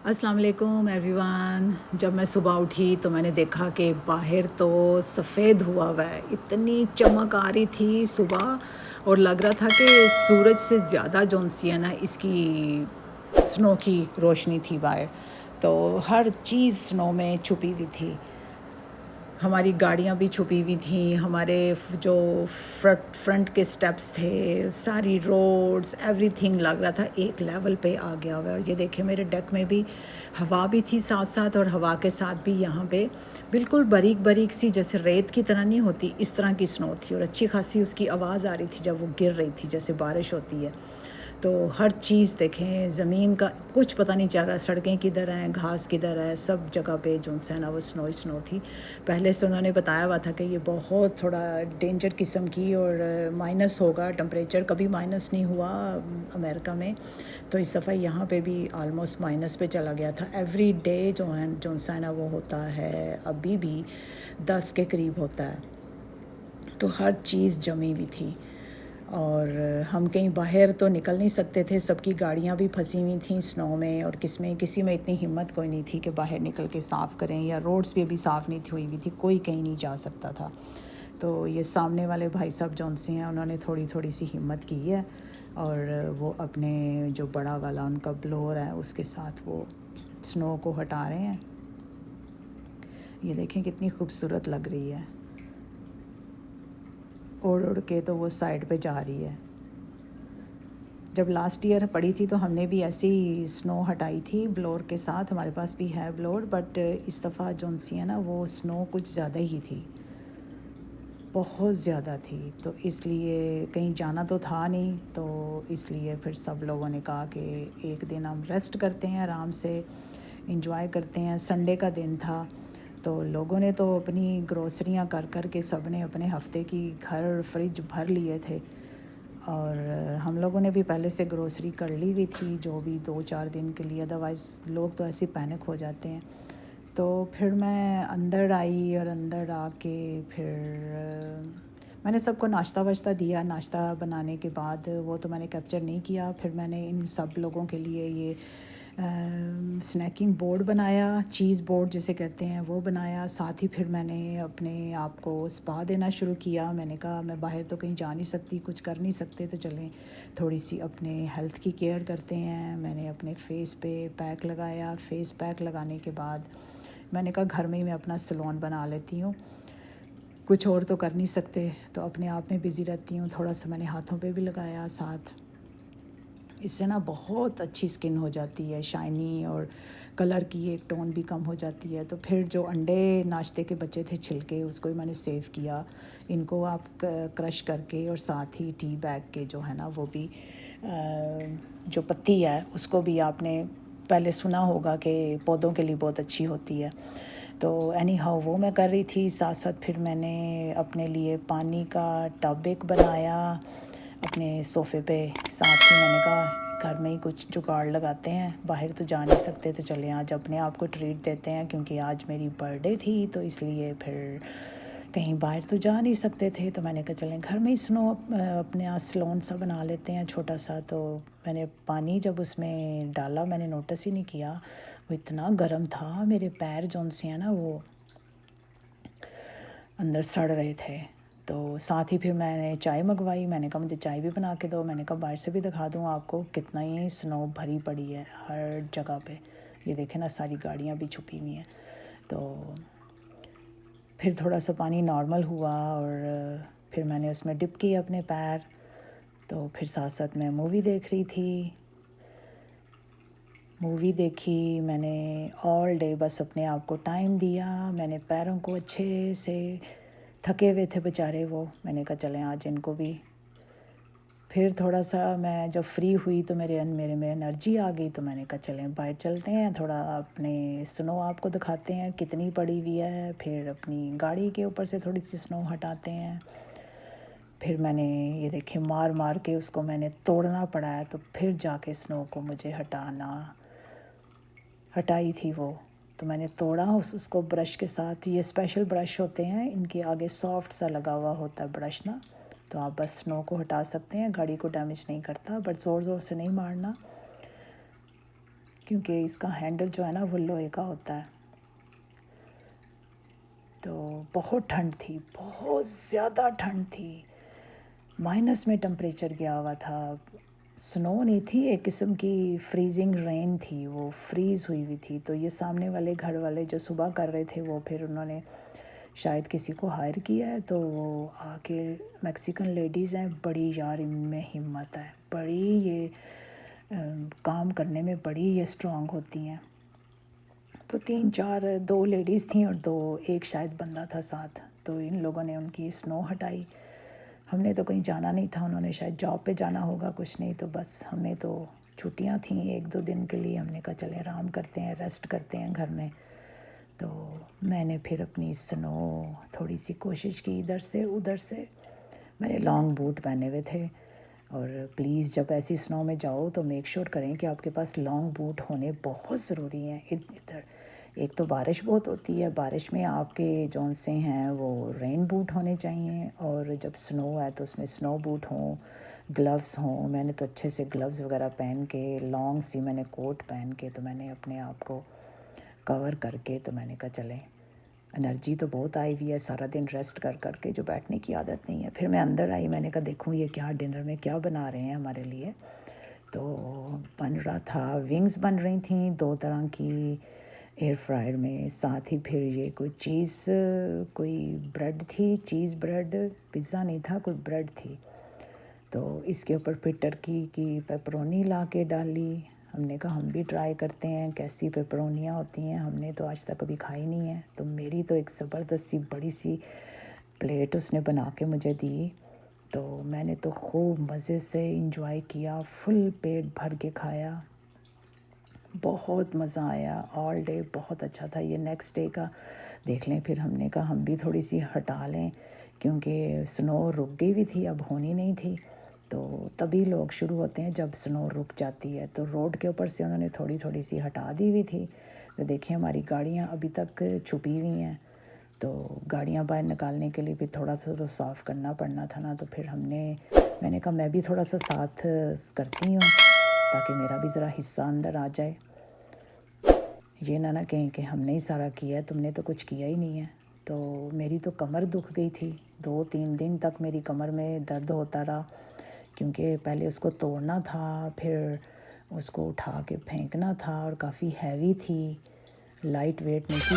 अस्सलाम वालेकुम एवरीवन। जब मैं सुबह उठी तो मैंने देखा कि बाहर तो सफ़ेद हुआ हुआ है। इतनी चमक आ रही थी सुबह और लग रहा था कि सूरज से ज़्यादा जौन सी है ना इसकी स्नो की रोशनी थी बाहर। तो हर चीज़ स्नो में छुपी हुई थी। हमारी गाड़ियाँ भी छुपी हुई थी, हमारे जो फ्रंट के स्टेप्स थे, सारी रोड्स, एवरीथिंग लग रहा था एक लेवल पे आ गया हुआ है। और ये देखें मेरे डेक में भी हवा भी थी साथ साथ, और हवा के साथ भी यहाँ पे बिल्कुल बारीक बारीक सी, जैसे रेत की तरह नहीं होती, इस तरह की स्नो थी। और अच्छी खासी उसकी आवाज़ आ रही थी जब वो गिर रही थी, जैसे बारिश होती है। तो हर चीज़ देखें, ज़मीन का कुछ पता नहीं चल रहा, सड़कें किधर हैं, घास किधर है, सब जगह पे जो है ना वो स्नो ही स्नो थी। पहले से उन्होंने बताया हुआ था कि ये बहुत थोड़ा डेंजर किस्म की, और माइनस होगा टेम्परेचर, कभी माइनस नहीं हुआ अमेरिका में। तो इस दफ़ा यहाँ पे भी आलमोस्ट माइनस पे चला गया था। एवरी डे जो है ना वो होता है, अभी भी 10 के करीब होता है। तो हर चीज़ जमी हुई थी, और हम कहीं बाहर तो निकल नहीं सकते थे। सबकी गाड़ियाँ भी फंसी हुई थी स्नो में, और किसी में इतनी हिम्मत कोई नहीं थी कि बाहर निकल के साफ़ करें, या रोड्स भी अभी साफ़ नहीं हुई हुई थी, कोई कहीं नहीं जा सकता था। तो ये सामने वाले भाई साहब जौन से हैं, उन्होंने थोड़ी थोड़ी सी हिम्मत की है, और वो अपने जो बड़ा वाला उनका ब्लोअर है उसके साथ वो स्नो को हटा रहे हैं। ये देखें कितनी खूबसूरत लग रही है, उड़ उड़ के तो वो साइड पे जा रही है। जब लास्ट ईयर पड़ी थी तो हमने भी ऐसी स्नो हटाई थी ब्लोअर के साथ, हमारे पास भी है ब्लोअर, बट इस दफ़ा जौन सी है ना वो स्नो कुछ ज़्यादा ही थी, बहुत ज़्यादा थी। तो इसलिए कहीं जाना तो था नहीं, तो इसलिए फिर सब लोगों ने कहा कि एक दिन हम रेस्ट करते हैं, आराम से इंजॉय करते हैं। संडे का दिन था, तो लोगों ने तो अपनी ग्रोसरियां कर कर के सब ने अपने हफ्ते की घर फ्रिज भर लिए थे, और हम लोगों ने भी पहले से ग्रोसरी कर ली हुई थी, जो भी 2-4 दिन के लिए, अदरवाइज़ लोग तो ऐसे पैनिक हो जाते हैं। तो फिर मैं अंदर आई, और अंदर आके फिर मैंने सबको नाश्ता वाश्ता दिया। नाश्ता बनाने के बाद वो तो मैंने कैप्चर नहीं किया, फिर मैंने इन सब लोगों के लिए ये स्नैकिंग बोर्ड बनाया, चीज़ बोर्ड जिसे कहते हैं, वो बनाया। साथ ही फिर मैंने अपने आप को स्पा देना शुरू किया। मैंने कहा मैं बाहर तो कहीं जा नहीं सकती, कुछ कर नहीं सकते, तो चलें थोड़ी सी अपने हेल्थ की केयर करते हैं। मैंने अपने फेस पे पैक लगाया। फेस पैक लगाने के बाद मैंने कहा घर में ही मैं अपना सैलून बना लेती हूँ, कुछ और तो कर नहीं सकते, तो अपने आप में बिज़ी रहती हूँ। थोड़ा सा मैंने हाथों पे भी लगाया साथ। इससे ना बहुत अच्छी स्किन हो जाती है, शाइनी, और कलर की एक टोन भी कम हो जाती है। तो फिर जो अंडे नाश्ते के बचे थे छिलके, उसको ही मैंने सेव किया। इनको आप क्रश करके, और साथ ही टी बैग के जो है ना वो भी जो पत्ती है उसको भी आपने पहले सुना होगा कि पौधों के लिए बहुत अच्छी होती है। तो एनी हाउ वो मैं कर रही थी। साथ साथ फिर मैंने अपने लिए पानी का टब एक बनाया अपने सोफ़े पे। साथ ही मैंने कहा घर में ही कुछ जुगाड़ लगाते हैं, बाहर तो जा नहीं सकते, तो चले आज अपने आप को ट्रीट देते हैं, क्योंकि आज मेरी बर्थडे थी, तो इसलिए फिर कहीं बाहर तो जा नहीं सकते थे। तो मैंने कहा चलें घर में ही अपने यहाँ सलोन सा बना लेते हैं छोटा सा। तो मैंने पानी जब उसमें डाला, मैंने नोटिस ही नहीं किया, वो इतना गर्म था, मेरे पैर जौन से हैं ना वो अंदर सड़ रहे थे। तो साथ ही फिर मैंने चाय मंगवाई। मैंने कहा मुझे चाय भी बना के दो। मैंने कहा बाहर से भी दिखा दूँ आपको कितना ही स्नो भरी पड़ी है हर जगह पे। ये देखें ना सारी गाड़ियाँ भी छुपी हुई हैं। तो फिर थोड़ा सा पानी नॉर्मल हुआ, और फिर मैंने उसमें डिप किए अपने पैर। तो फिर साथ साथ मैं मूवी देख रही थी। मूवी देखी मैंने ऑल डे, बस अपने आप को टाइम दिया। मैंने पैरों को अच्छे से, थके हुए थे बेचारे वो, मैंने कहा चलें आज इनको भी। फिर थोड़ा सा मैं जब फ्री हुई तो मेरे में एनर्जी आ गई, तो मैंने कहा चलें बाहर चलते हैं, थोड़ा अपने स्नो आपको दिखाते हैं कितनी पड़ी हुई है। फिर अपनी गाड़ी के ऊपर से थोड़ी सी स्नो हटाते हैं। फिर मैंने ये देखे मार मार के उसको मैंने तोड़ना पड़ा है, तो फिर जाके स्नो को मुझे हटाई थी वो। तो मैंने तोड़ा उसको ब्रश के साथ। ये स्पेशल ब्रश होते हैं, इनके आगे सॉफ्ट सा लगा हुआ होता है ब्रश ना, तो आप बस स्नो को हटा सकते हैं। गाड़ी को डैमेज नहीं करता, बट ज़ोर ज़ोर से नहीं मारना, क्योंकि इसका हैंडल जो है ना वो लोहे का होता है। तो बहुत ठंड थी, बहुत ज़्यादा ठंड थी, माइनस में टेम्परेचर गया हुआ था। स्नो नहीं थी, एक किस्म की फ्रीजिंग रेन थी, वो फ्रीज़ हुई हुई थी। तो ये सामने वाले घर वाले जो सुबह कर रहे थे वो फिर उन्होंने शायद किसी को हायर किया है, तो वो आके मैक्सिकन लेडीज़ हैं, बड़ी यार इनमें हिम्मत है, बड़ी ये काम करने में बड़ी ये स्ट्रांग होती हैं। तो 3-4 2 लेडीज़ थीं और एक शायद बंदा था साथ। तो इन लोगों ने उनकी स्नो हटाई। हमने तो कहीं जाना नहीं था, उन्होंने शायद जॉब पे जाना होगा, कुछ नहीं, तो बस हमें तो छुट्टियां थीं 1-2 दिन के लिए। हमने कहा चले आराम करते हैं, रेस्ट करते हैं घर में। तो मैंने फिर अपनी स्नो थोड़ी सी कोशिश की, इधर से उधर से। मैंने लॉन्ग बूट पहने हुए थे, और प्लीज़ जब ऐसी स्नो में जाओ तो मेक श्योर करें कि आपके पास लॉन्ग बूट होने बहुत ज़रूरी हैं। इधर एक तो बारिश बहुत होती है, बारिश में आपके जौन से हैं वो रेन बूट होने चाहिए, और जब स्नो है तो उसमें स्नो बूट हों, ग्लव्स हों। मैंने तो अच्छे से ग्लव्स वगैरह पहन के, लॉन्ग सी मैंने कोट पहन के, तो मैंने अपने आप को कवर करके, तो मैंने कहा चलें, एनर्जी तो बहुत आई हुई है, सारा दिन रेस्ट कर कर के जो बैठने की आदत नहीं है। फिर मैं अंदर आई, मैंने कहा देखूँ ये क्या डिनर में क्या बना रहे हैं हमारे लिए। तो बन रहा था, विंग्स बन रही थी 2 तरह की एयर फ्रायर में, साथ ही फिर ये कोई चीज़, कोई ब्रेड थी, चीज़ ब्रेड, पिज़्ज़ा नहीं था, कोई ब्रेड थी। तो इसके ऊपर फिर टर्की की पेपरोनी ला के डाली। हमने कहा हम भी ट्राई करते हैं कैसी पेपरोनियाँ होती हैं, हमने तो आज तक कभी खाई नहीं है। तो मेरी तो एक ज़बरदस्त सी बड़ी सी प्लेट उसने बना के मुझे दी, तो मैंने तो खूब मज़े से इंजॉय किया, फुल पेट भर के खाया, बहुत मज़ा आया। ऑल डे बहुत अच्छा था। ये नेक्स्ट डे का देख लें, फिर हमने कहा हम भी थोड़ी सी हटा लें, क्योंकि स्नो रुक गई भी थी, अब होनी नहीं थी। तो तभी लोग शुरू होते हैं जब स्नो रुक जाती है। तो रोड के ऊपर से उन्होंने थोड़ी थोड़ी सी हटा दी हुई थी। तो देखिए हमारी गाड़ियाँ अभी तक छुपी हुई हैं, तो गाड़ियाँ बाहर निकालने के लिए फिर थोड़ा सा तो साफ़ करना पड़ना था ना। तो फिर मैंने कहा मैं भी थोड़ा सा साथ करती हूँ, ताकि मेरा भी ज़रा हिस्सा अंदर आ जाए। ये ना कहें कि हमने ही सारा किया है, तुमने तो कुछ किया ही नहीं है। तो मेरी तो कमर दुख गई थी, 2-3 दिन तक मेरी कमर में दर्द होता रहा, क्योंकि पहले उसको तोड़ना था, फिर उसको उठा के फेंकना था, और काफ़ी हैवी थी, लाइट वेट नहीं थी।